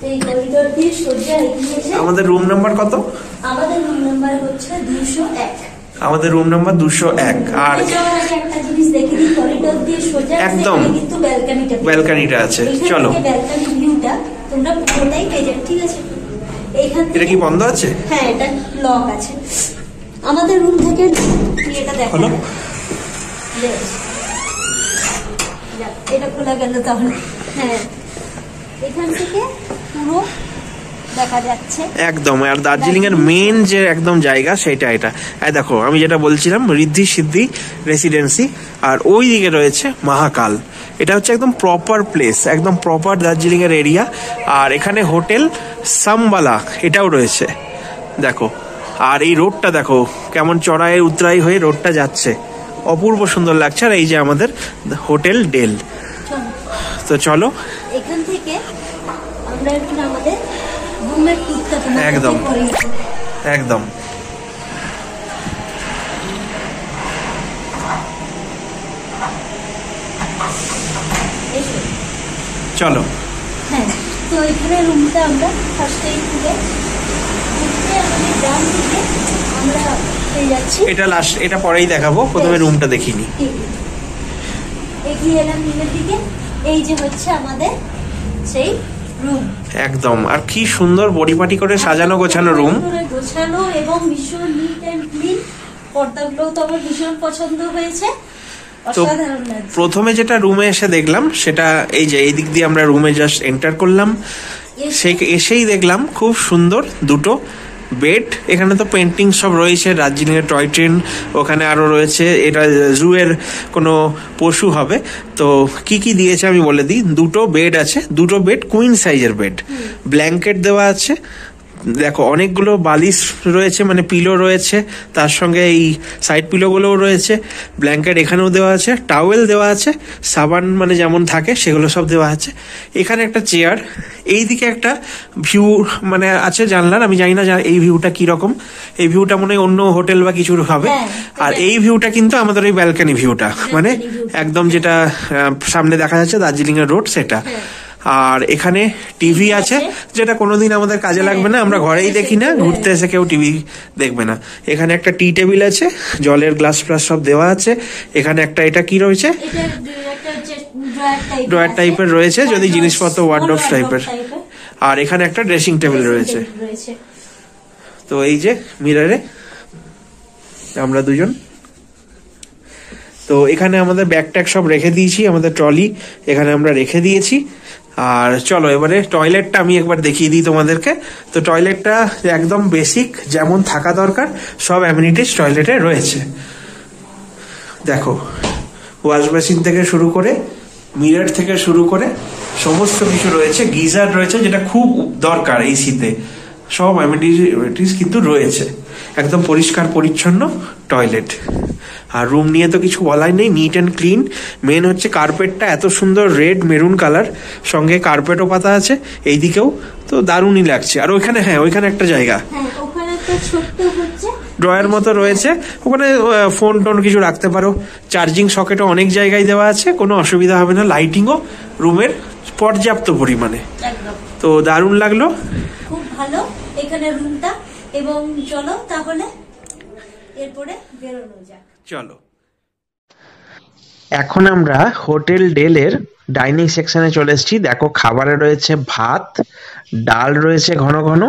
এই করিডোর দিয়ে সোজা এগিয়ে এসে আমাদের রুম নাম্বার কত? আমাদের রুম নাম্বার হচ্ছে 201। আমাদের রুম নাম্বার 201। আর একটা জিনিস দেখে দিই, করিডোর দিয়ে সোজা একদম কিন্তু ব্যালকনিটা আছে। চলো, ব্যালকনি ভিউটা তোমরা পুরোটাই পেয়ে যাবে, ঠিক আছে? এইখান থেকে এটা কি বন্ধ আছে? হ্যাঁ, এটা লক আছে। আমাদের রুম থেকে এটা দেখো, এটা খোলা গেল তাহলে। হ্যাঁ, এখান থেকে পুরো দেখা যাচ্ছে একদম। আর দার্জিলিং এর মেন যে একদম জায়গা সেটা এটা। দেখো আমি যেটা বলছিলাম, রিদ্ধি সিদ্ধি রেসিডেন্সি, আর ওই দিকে রয়েছে মহাকাল। এটা হচ্ছে একদম প্রপার প্লেস, একদম প্রপার দার্জিলিং এর এরিয়া। আর এখানে হোটেল সামবালা এটাও রয়েছে দেখো। আর এই রোডটা দেখো কেমন চড়াই উতরাই হয়ে রোডটা যাচ্ছে, অপূর্ব সুন্দর লাগছে। আর এই যে আমাদের হোটেল ডেল। তো চলো এখান থেকে আমরা একটু আমাদের রুমের টুকটা একদম একদম। চলো। হ্যাঁ, তো এখানে রুমটা আমরা ফার্স্টে খুলে আমাদের ডান দিকে আমরা পেয়ে যাচ্ছি। এটা লাস্ট, এটা পরেই দেখাবো, প্রথমে রুমটা দেখিনি। এগিয়ে এলাম রুমের দিকে, এই যে হচ্ছে আমাদের সেই রুম একদম। আর কি সুন্দর পরিপাটি করে সাজানো গোছানো রুম, গোছানো এবং ভীষণ নিট এন্ড ক্লিন। পর্দাগুলো তো আমার ভীষণ পছন্দ হয়েছে, অসাধারণ লাগছে। প্রথমে যেটা রুমে এসে দেখলাম সেটা এই যে এই দিক দিয়ে আমরা রুমে জাস্ট এন্টার করলাম, এসেই দেখলাম খুব সুন্দর দুটো বেড। এখানে তো পেন্টিং সব রয়েছে, দার্জিলিং এর টয় ট্রেন, ওখানে আরো রয়েছে, এটা জু এর কোনো পশু হবে। তো কি কি দিয়েছে আমি বলে দিই। দুটো বেড আছে, দুটো বেড কুইন সাইজের বেড, ব্ল্যাঙ্কেট দেওয়া আছে দেখো, অনেকগুলো বালিশ রয়েছে, মানে পিলো রয়েছে, তার সঙ্গে এই সাইড পিলোগুলোও রয়েছে, ব্ল্যাঙ্কেট এখানেও দেওয়া আছে, টাওয়েল দেওয়া আছে, সাবান মানে যেমন থাকে সেগুলো সব দেওয়া আছে। এখানে একটা চেয়ার, এইদিকে একটা ভিউ মানে আছে জানলার, আমি জানি না এই ভিউটা কিরকম, এই ভিউটা মনে হয় অন্য হোটেল বা কিছুর হবে। আর এই ভিউটা কিন্তু আমাদের ওই ব্যালকনি ভিউটা, মানে একদম যেটা সামনে দেখা যাচ্ছে দার্জিলিং এর রোড সেটা। আর এখানে টিভি আছে, যেটা কোনোদিন আমাদের কাজে লাগবে না, আমরা ঘরেই দেখি না, ঘুরতে এসে কেউ টিভি দেখবে না। এখানে একটা টি টেবিল আছে, জলের গ্লাস ফ্লাস সব দেওয়া আছে। এখানে একটা এটা কি রয়েছে, ড্রয়ার টাইপের রয়েছে, যদি জিনিসপত্র ওয়ার্ডরোব টাইপের। আর এখানে একটা ড্রেসিং টেবিল রয়েছে। তো এই যে মিররে আমরা দুজন, তো এখানে আমাদের ব্যাগ ট্যাগ সব রেখে দিয়েছি, আমাদের ট্রলি এখানে আমরা রেখে দিয়েছি। আর চলো এবারে টয়লেটটা আমি একবার দেখিয়ে দিই তোমাদেরকে। তো টয়লেটটা একদম বেসিক যেমন থাকা দরকার সব অ্যামিনিটিস টয়লেটে রয়েছে। দেখো, ওয়াশ বেসিন থেকে শুরু করে, মিরর থেকে শুরু করে সমস্ত কিছু রয়েছে। গিজার রয়েছে, যেটা খুব দরকার এই শীতে। সব অ্যামিনিটিস কিন্তু রয়েছে। একদম পরিষ্কার পরিচ্ছন্ন টয়লেট। আর রুম নিয়ে তো কিছু বলাই নেই, নিট অ্যান্ড ক্লিন। মেন হচ্ছে কার্পেটটা এত সুন্দর রেড মেরুন কালার, সঙ্গে কার্পেটও পাতা আছে এইদিকেও, তো দারুণই লাগছে। আর ওইখানে, হ্যাঁ ওইখানে একটা জায়গা ড্রয়ার মতো রয়েছে, ওখানে ফোন টোন কিছু রাখতে পারো। চার্জিং সকেটও অনেক জায়গায় দেওয়া আছে, কোনো অসুবিধা হবে না। লাইটিংও রুমের পর্যাপ্ত পরিমাণে। তো দারুণ লাগলো, খুব ভালো এখানে রুমটা। এবং চলো তাহলে এরপরে বেরোনো যাক। চলো, এখন আমরা হোটেল ডেলের ডাইনিং সেকশনে চলে এসেছি। দেখো, খাবারে রয়েছে ভাত, ডাল রয়েছে ঘন ঘন,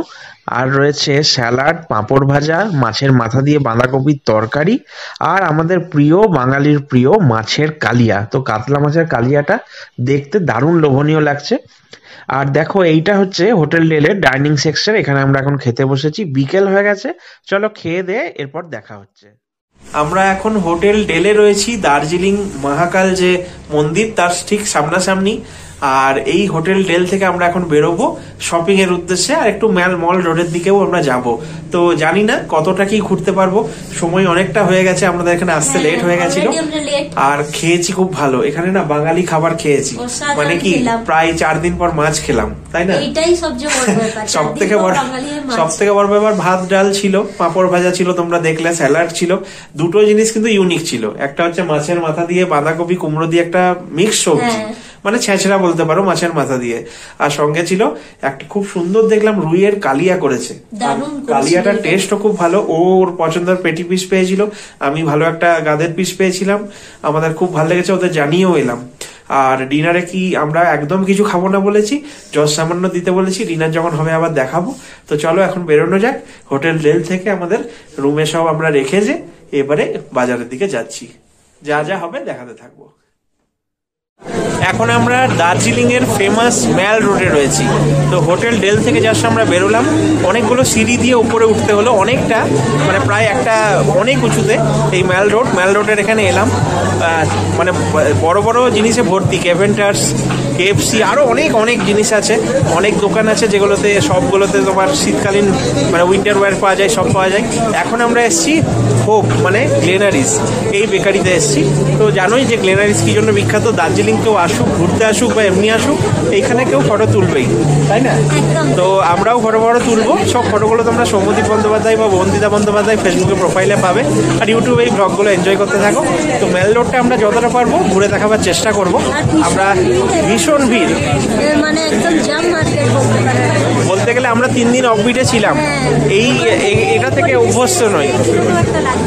আর রয়েছে স্যালাড, পাঁপড় ভাজা, মাছের মাথা দিয়ে বাঁধাকপির তরকারি, আর আমাদের প্রিয় বাঙালির প্রিয় মাছের কালিয়া। তো কাতলা মাছের কালিয়াটা দেখতে দারুণ লোভনীয় লাগছে। আর দেখো, এইটা হচ্ছে হোটেল ডেলের ডাইনিং সেকশন। এখানে আমরা এখন খেতে বসেছি, বিকেল হয়ে গেছে। চলো খেয়ে দে, এরপর দেখা হচ্ছে। আমরা এখন হোটেল ডেলে রয়েছি, দার্জিলিং মহাকাল যে মন্দির তার ঠিক সামনাসামনি। আর এই হোটেল ডেল থেকে আমরা এখন বেরোবো শপিং এর উদ্দেশ্যে, আর একটু মল রোডের দিকেও আমরা যাব। তো জানি না কতটা কি ঘুরতে পারবো, সময় অনেকটা হয়ে গেছে, আমাদের এখানে আসতে লেট হয়ে গেছিল। আর খেয়েছি খুব ভালো, এখানে না বাঙালি খাবার খেয়েছি, মানে কি প্রায় 4 দিন পর মাছ খেলাম, তাই না? সব থেকে বড় ব্যাপার, ভাত ডাল ছিল, পাঁপড় ভাজা ছিল, তোমরা দেখলে, স্যালাড ছিল। দুটো জিনিস কিন্তু ইউনিক ছিল। একটা হচ্ছে মাছের মাথা দিয়ে বাঁধাকপি কুমড়ো দিয়ে একটা মিক্স সবজি, মানে ছেঁচড়া বলতে পারো মাছের মাথা দিয়ে। আর সঙ্গে ছিল একটা খুব সুন্দর দেখলাম রুইয়ের কালিয়া করেছে, কালিয়াটার টেস্টও খুব ভালো। ওর পছন্দের পেটি পিস পেয়েছিল, আমি ভালো একটা গাদের পিস পেয়েছিলাম, আমাদের খুব ভালো লেগেছে, ওদের জানিয়েও এলাম। আর ডিনারে কি আমরা একদম কিছু খাবো না বলেছি, যত সামান্য দিতে বলেছি, ডিনার যখন হবে আবার দেখাবো। তো চলো এখন বেরোনো যাক হোটেল ডেল থেকে। আমাদের রুমে সব আমরা রেখে যে এবারে বাজারের দিকে যাচ্ছি, যা যা হবে দেখাতে থাকবো। এখন আমরা দার্জিলিং এর ফেমাস ম্যাল রোডে রয়েছি। তো হোটেল ডেল থেকে জাস্ট আমরা বেরোলাম, অনেকগুলো সিঁড়ি দিয়ে উপরে উঠতে হলো, অনেকটা মানে প্রায় একটা অনেক উঁচুতে এই ম্যাল রোডের এখানে এলাম। মানে বড় বড় জিনিসে ভর্তি, ক্যাভেন্টার্স, কেএফসি, আরো অনেক অনেক জিনিস আছে, অনেক দোকান আছে, যেগুলোতে সবগুলোতে তোমার শীতকালীন মানে উইন্টার ওয়্যার পাওয়া যায়, সব পাওয়া যায়। এখন আমরা এসেছি হোপ মানে গ্লেনারিস, এই বেকারিতে এসেছি। তো জানোই যে গ্লেনারিস কি জন্য বিখ্যাত। দার্জিলিং কেউ আসুক, ঘুরতে আসুক বা এমনি আসুক, এইখানে কেউ ফটো তুলবেই, তাই না? তো আমরাও ফটো তুলবো। সব ফটোগুলো তোমরা সৌম্যদীপ বন্দ্যোপাধ্যায় বা বন্দিতা বন্দ্যোপাধ্যায় ফেসবুকে প্রোফাইলে পাবে, আর ইউটিউবে এই ব্লগগুলো এনজয় করতে থাকো। তো মেল রোডটা আমরা যতটা পারবো ঘুরে দেখাবার চেষ্টা করবো। আমরা ভীষণ ভিড়, মানে একদম জাম মার্কেট বলতে গেলে। আমরা 3 দিন অফবিটে ছিলাম, এই এটা থেকে অভ্যস্ত নই,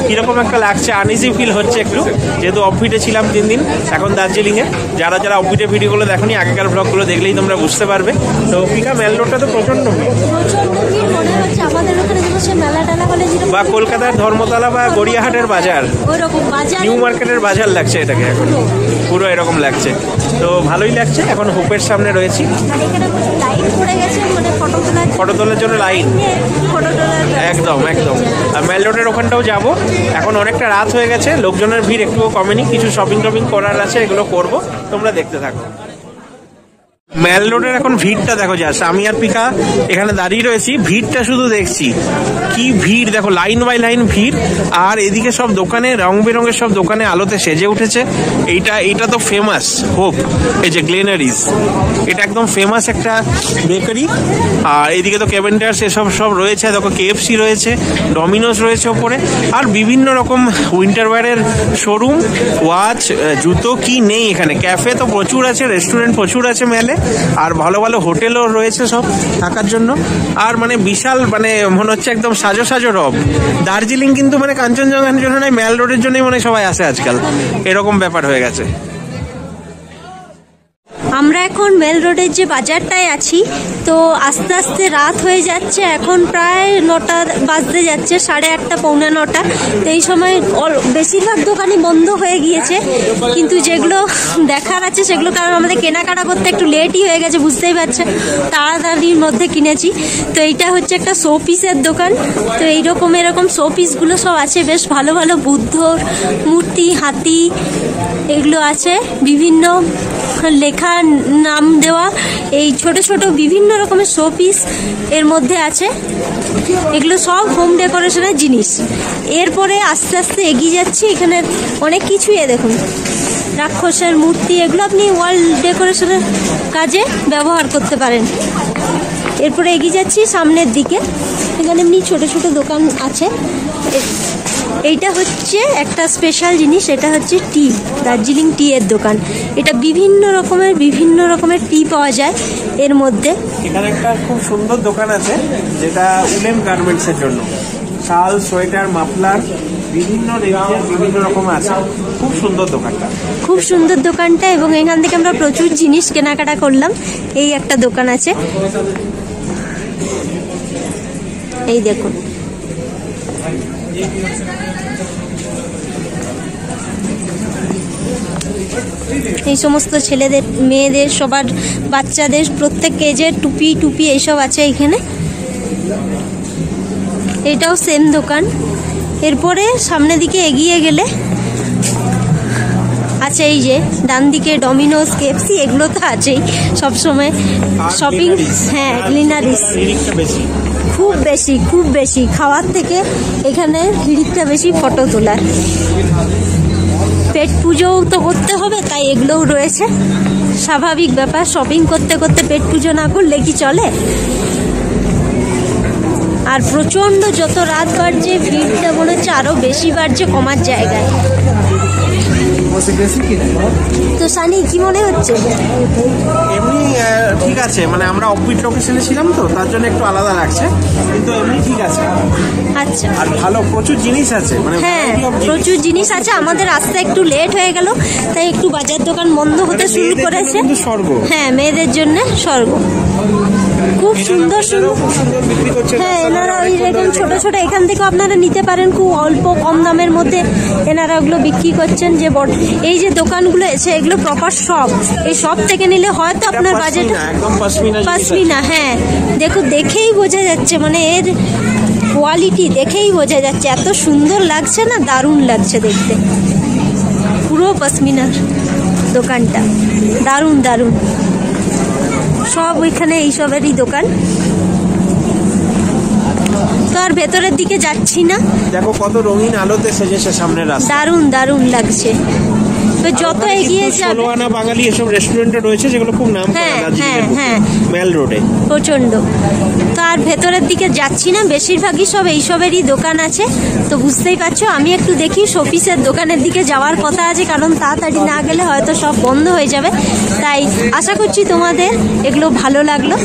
কিরকম একটা লাগছে, আনইজি ফিল হচ্ছে একটু, যেহেতু অফবিটে ছিলাম 3 দিন। এখন দার্জিলিং এ যারা অফবিটের ভিডিওগুলো দেখোনি, আগেকার ব্লগগুলো দেখলেই তোমরা বুঝতে পারবে। তো পিকা মেল রোডটা তো প্রচন্ড ভিড়, বা কলকাতার ধর্মতলা বা গড়িয়াহাটের বাজার, নিউ মার্কেটের বাজার লাগছে এটাকে, এখন পুরো এরকম লাগছে। তো ভালোই লাগছে। এখন হোপের সামনে রয়েছি, ফটো তোলার জন্য লাইন, একদম একদম। আর মেল রোডের ওখানটাও যাবো। এখন অনেকটা রাত হয়ে গেছে, লোকজনের ভিড় একটুও কমেনি, কিছু শপিং করার আছে, এগুলো করবো, তোমরা দেখতে থাকো। মেল রোডের এখন ভিড়টা দেখো, জাস্ট আমি আর পিকা এখানে দাঁড়িয়ে রয়েছি, ভিড়টা শুধু দেখছি, কি ভিড় দেখো, লাইন বাই লাইন ভিড়। আর এদিকে সব দোকানে রং বেরঙের সব দোকানে আলোতে সেজে উঠেছে। এইটা তো ফেমাস হোপ, এই যে গ্লেনারিস, এটা একদম ফেমাস একটা বেকারি। আর এদিকে তো ক্যাভেন্টার্স এসব সব রয়েছে, দেখো কেএফসি রয়েছে, ডমিনোস রয়েছে ওপরে, আর বিভিন্ন রকম উইন্টার ওয়্যারের শোরুম, ওয়াচ, জুতো, কি নেই এখানে। ক্যাফে তো প্রচুর আছে, রেস্টুরেন্ট প্রচুর আছে মেলে। আর ভালো ভালো হোটেলও রয়েছে সব থাকার জন্য। আর মানে বিশাল মানে মনে হচ্ছে একদম সাজো সাজো রব। দার্জিলিং কিন্তু মানে কাঞ্চনজঙ্ঘার জন্য নয়, ম্যাল রোডের জন্যই মনে সবাই আসে আজকাল, এরকম ব্যাপার হয়ে গেছে। আমরা এখন মেল রোডের যে বাজারটায় আছি, তো আস্তে আস্তে রাত হয়ে যাচ্ছে, এখন প্রায় 9টা বাজতে যাচ্ছে, 8:30 পৌনে 9টা। তো এই সময় বেশিরভাগ দোকানই বন্ধ হয়ে গিয়েছে, কিন্তু যেগুলো দেখার আছে সেগুলো, কারণ আমাদের কেনাকাটা করতে একটু লেটই হয়ে গেছে, বুঝতেই পারছে, তাড়াতাড়ির মধ্যে কিনেছি। তো এইটা হচ্ছে একটা শো পিসের দোকান। তো এরকম শো পিসগুলো সব আছে, বেশ ভালো ভালো বুদ্ধর মূর্তি, হাতি, এগুলো আছে, বিভিন্ন লেখা নাম দেওয়া, এই ছোট ছোট বিভিন্ন রকমের শো পিস এর মধ্যে আছে। এগুলো সব হোম ডেকোরেশনের জিনিস। এরপরে আস্তে আস্তে এগিয়ে যাচ্ছি, এখানে অনেক কিছুই দেখুন, রাক্ষসের মূর্তি, এগুলো আপনি ওয়াল ডেকোরেশনের কাজে ব্যবহার করতে পারেন। এরপরে এগিয়ে যাচ্ছি সামনের দিকে, এখানে এমনি ছোট ছোট দোকান আছে। এইটা হচ্ছে একটা স্পেশাল জিনিস, এটা হচ্ছে টি, দার্জিলিং টি এর দোকান। এটা বিভিন্ন রকমের টি পাওয়া যায় এর মধ্যে। এখানে একটা খুব সুন্দর দোকান আছে, যেটা উলেন গার্মেন্টস এর জন্য, শাল, সোয়েটার, মাফলার, বিভিন্ন রেঞ্জের বিভিন্ন রকম আছে। খুব সুন্দর দোকানটা, খুব সুন্দর দোকানটা, এবং এখান থেকে আমরা প্রচুর জিনিস কেনাকাটা করলাম। এই একটা দোকান আছে, এই দেখুন, এই সমস্ত ছেলেদের, মেয়েদের, সবার, বাচ্চাদের প্রত্যেক এজের টুপি এইসব আছে এখানে। এটাও সেম দোকান। এরপরে সামনের দিকে এগিয়ে গেলে আছে এই যে ডান দিকে ডমিনোস, কেএফসি, এগুলো তো আছেই সবসময়। শপিং, হ্যাঁ, গ্লিনারিস, খুব বেশি খাওয়ার থেকে এখানে হিড়িকটা বেশি ফটো তোলার। পেট পুজোও তো করতে হবে, তাই এগুলোও রয়েছে, স্বাভাবিক ব্যাপার। শপিং করতে করতে পেট পুজো না করলে কি চলে? আর প্রচন্ড যত রাত বাড়ছে, ভিড়টা মনে হচ্ছে আরো বেশি বাড়ছে, কমার জায়গায়। তো সানি, কি মনে হচ্ছে? এমনি ঠিক আছে, মানে আমরা অফবিট লোকেশনে ছিলাম তো, তার জন্য একটু আলাদা লাগছে, কিন্তু এমনি ঠিক আছে। আচ্ছা, আর ভালো প্রচুর জিনিস আছে, মানে হ্যাঁ, প্রচুর জিনিস আছে। আমাদের আসতে একটু লেট হয়ে গেল, তাই একটু বাজার দোকান বন্ধ হতে শুরু করেছে। হ্যাঁ, মেয়েদের জন্য স্বর্গ। খুব সুন্দর বিক্রি করছে। হ্যাঁ, এনারা ওই রকম ছোট ছোট, এখান থেকে আপনারা নিতে পারেন খুব অল্প কম দামের মধ্যে। এনারা ওগুলো বিক্রি করছেন। যে এই যে দোকানগুলো আছে, এগুলো প্রপার শপ। এই শপ থেকে নিলে হয়তো আপনার বাজেট পশমিনা, হ্যাঁ, দেখেই বোঝা যাচ্ছে, মানে এর কোয়ালিটি দেখেই বোঝা যাচ্ছে, এত সুন্দর লাগছে না, দারুণ লাগছে দেখতে। পুরো পশমিনার দোকানটা, দারুণ সব ওইখানে এইসবেরই দোকান। তো আর ভেতরের দিকে যাচ্ছি না, দেখো কত রঙিন আলোতে সেজেছে সামনের রাস্তা, দারুণ লাগছে। তো যত এগিয়ে যাবে, ষোলোআনা বাঙালি এসব রেস্টুরেন্টও রয়েছে, যেগুলো খুব নাম করা হ্যাঁ, মেল রোডে, প্রচন্ড। তো আর ভেতরের দিকে যাচ্ছি না, বেশিরভাগই সব এইসবেরই দোকান আছে। তো বুঝতেই পারছো, আমি একটু দেখি শোপিসের দোকানের দিকে যাওয়ার কথা আছে, কারণ তাড়াতাড়ি না গেলে হয়তো সব বন্ধ হয়ে যাবে। তাই আশা করছি তোমাদের এগুলো ভালো লাগলো।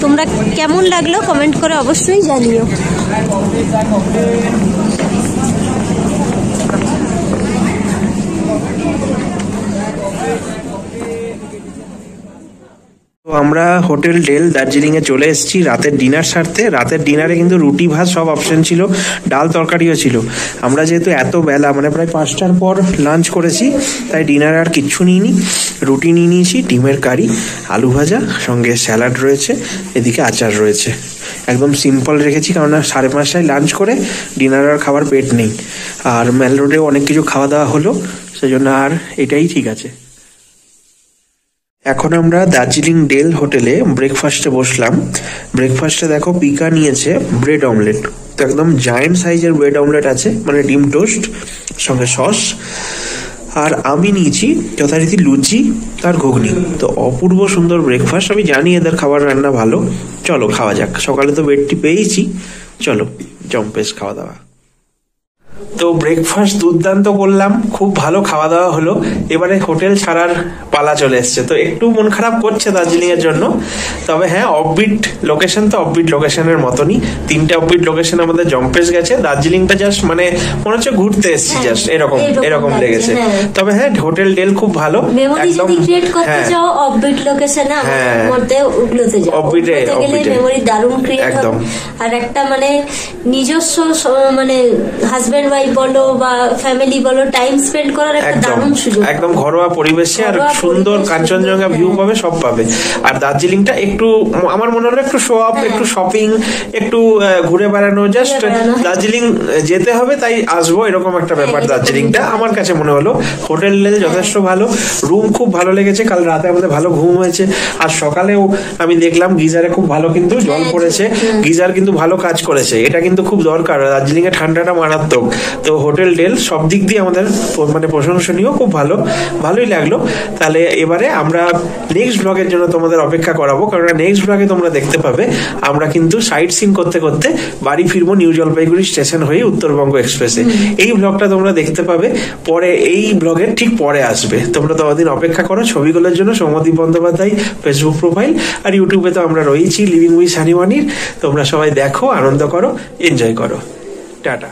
তোমরা কেমন লাগলো কমেন্ট করে অবশ্যই জানিও। আমরা হোটেল ডেল দার্জিলিং এ চলে এসেছি রাতের ডিনার সারতে। রাতের ডিনারে কিন্তু রুটি ভাত সব অপশন ছিল, ডাল তরকারিও ছিল। আমরা যেহেতু এত বেলা, মানে প্রায় 5টার পর লাঞ্চ করেছি, তাই ডিনারে আর কিচ্ছু নিইনি। রুটি নিয়ে নিয়েছি, ডিমের কারি, আলু ভাজা, সঙ্গে স্যালাড রয়েছে, এদিকে আচার রয়েছে। একদম সিম্পল রেখেছি, কারণ 5:30টায় লাঞ্চ করে ডিনার আর খাবার পেট নেই। আর মেল রোডে অনেক কিছু খাওয়া দাওয়া হলো, সেজন্য আর এটাই ঠিক আছে। এখন আমরা দার্জিলিং ডেল হোটেলে ব্রেকফাস্টে বসলাম। ব্রেকফাস্টে দেখো পিকা নিয়েছে ব্রেড অমলেট, তো একদম জায়েন্ট সাইজের ব্রেড অমলেট আছে, মানে ডিম টোস্ট সঙ্গে সস। আর আমি নিয়েছি যথারীতি লুচি আর ঘুগনি। তো অপূর্ব সুন্দর ব্রেকফাস্ট। আমি জানি এদের খাবার রান্না ভালো, চলো খাওয়া যাক। সকালে তো বেডটি পেয়েছি, চলো জম্পেস খাওয়া দাওয়া। তো ব্রেকফাস্ট দুর্দান্ত করলাম, খুব ভালো খাওয়া দাওয়া হলো। এবারে হোটেল ছাড়ার পালা চলে এসছে, তো একটু মন খারাপ করছে দার্জিলিং এর জন্য। তবে হ্যাঁ, অফবিট লোকেশন তো অফবিট লোকেশনের মতনই, 3টে অফবিট লোকেশন আমাদের জম্পেশ গেছে। দার্জিলিংটা জাস্ট মানে মনে হচ্ছে ঘুরতে এসেছি জাস্ট, এরকম লেগেছে। তবে হ্যাঁ, হোটেল ডেল খুব ভালো, একদম। হ্যাঁ, অফবিট লোকেশনে আমাদের মধ্যে ওগুলোতে যাও, অফবিটে গেলে মেমরি দারুণ ক্রিয়েট হবে। আর একটা মানে নিজস্ব মানে হাজবেন্ড ওয়াইফ বলো বা ফ্যামিলি বলো, টাইম স্পেন্ড করার একটা দারুণ সুযোগ, একদম ঘরোয়া পরিবেশে, আর সুন্দর কাঞ্চনজঙ্ঘা ভিউ পাবে, সব পাবে। আর দার্জিলিংটা একটু আমার মনে হলো একটু শো অফ, একটু শপিং, একটু ঘুরে বেড়ানো, জাস্ট দার্জিলিং যেতে হবে তাই আসবো, এরকম একটা ব্যাপার দার্জিলিংটা আমার কাছে মনে হলো। হোটেল যথেষ্ট ভালো, রুম খুব ভালো লেগেছে, কাল রাতে আমাদের ভালো ঘুম হয়েছে। আর সকালেও আমি দেখলাম গিজারে খুব ভালো কিন্তু জল পড়েছে, গিজার কিন্তু ভালো কাজ করেছে, এটা কিন্তু খুব দরকার। দার্জিলিং এ ঠান্ডাটা মারাত্মক, তো হোটেল ডেল সব দিক দিয়ে আমাদের মানে প্রশংসনীয়, খুব ভালোই লাগলো। তাহলে এবারে আমরা নেক্সট ব্লগের জন্য তোমাদের অপেক্ষা করাবো, কারণ নেক্সট ব্লগে তোমরা দেখতে পাবে আমরা কিন্তু সাইট সিন করতে করতে বাড়ি ফিরবো নিউ জলপাইগুড়ি স্টেশন হয়ে উত্তরবঙ্গ এক্সপ্রেসে। এই ব্লগটা তোমরা দেখতে পাবে পরে, এই ব্লগের ঠিক পরে আসবে। তোমরা ততদিন অপেক্ষা করো। ছবিগুলোর জন্য সৌম্যদীপ বন্দ্যোপাধ্যায় ফেসবুক প্রোফাইল, আর ইউটিউবে তো আমরা রয়েছি লিভিং উইথ সানিওয়ানির। তোমরা সবাই দেখো, আনন্দ করো, এনজয় করো। টাটা।